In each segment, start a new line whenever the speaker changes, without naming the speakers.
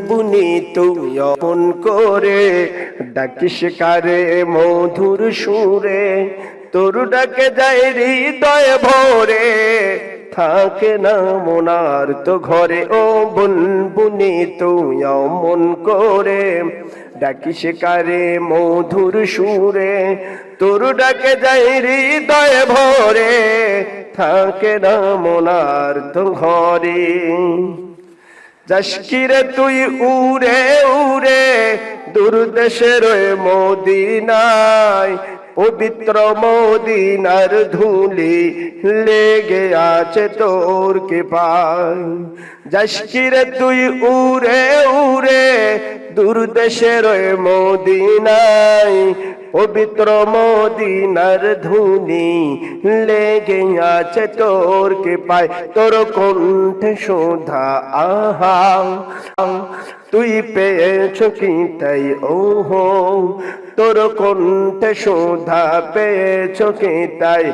বুনি তুই অমন করে ডাকিস কারে মধুর সুরে, তোর ডাকে যায় হৃদয় ভরে, থাকে না মনার তো ঘরে। ও বুনবুনি তুই অমন করে ডাকিস কারে মধুর সুরে, তোর ডাকে যায় হৃদয় ভরে, থাকে না মনার তো ঘরে। যাসকিরে তুই উড়ে উড়ে দূর দেশের মদিনায়, পবিত্র মদিনার ধুলি লেগে আছে তোর কৃপায়। যাসকিরে তুই উড়ে উড়ে দূর দেশের মদিনায়, পবিত্র মদিনার ধুলি লেগে আছে তোর কৃপায়। তোর কণ্ঠে শোধা আহা তুই পেয়েছ কি তাই ওহো, তোর কণ্ঠে শোধা পেয়েছ কি তাই।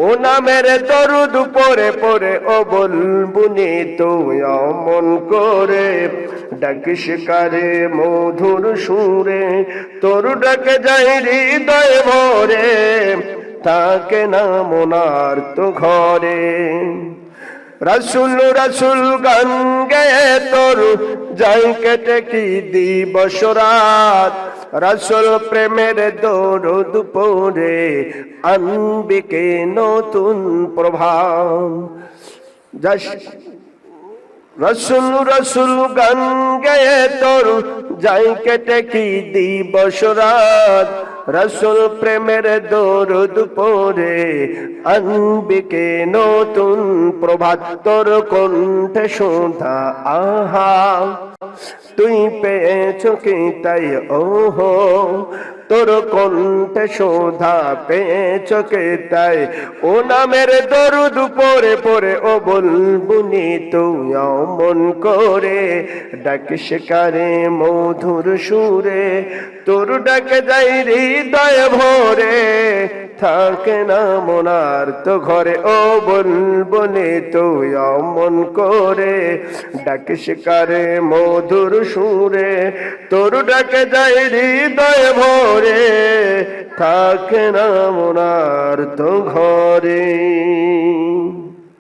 ও নামের দরুদ পড়ে পড়ে ও বুনবুনি তুই অমন করে ডাকিস কারে মধুর সুরে, তোর ডাকে যায় হৃদয় ভরে, থাকে না মনার তো ঘরে। রসুল রসুল গান গেয়ে তোর যাই কেটে কি দিবস রাত, রসুল প্রেমের দরুদ পড়ে আনবে কে নতুন প্রভাত। রসুল রসুল গান গেয়ে তোর যাই কেটে কি দিবস রাত, রসুল প্রেমের দরুদ পড়ে আনবে কে নতুন প্রভাত। তোর কণ্ঠে শোধা আহা তুই পেয়েছ কি তাই ওহো, তোর কণ্ঠে শোধা পেয়েছ কে তাই। ও নামের দরুদ পড়ে পড়ে ও বুনবুনি তুই অমন করে ডাকিস কারে মধুর সুরে, তোর ডাকে যাই হৃদয় ভরে, থাকে না মনার তো ঘরে। ও বুনবুনি তুই অমন করে ডাকিস কারে মধুর সুরে, তোর ডাকে যাই হৃদয় ভরে, থাকে না মনার তো ঘরে।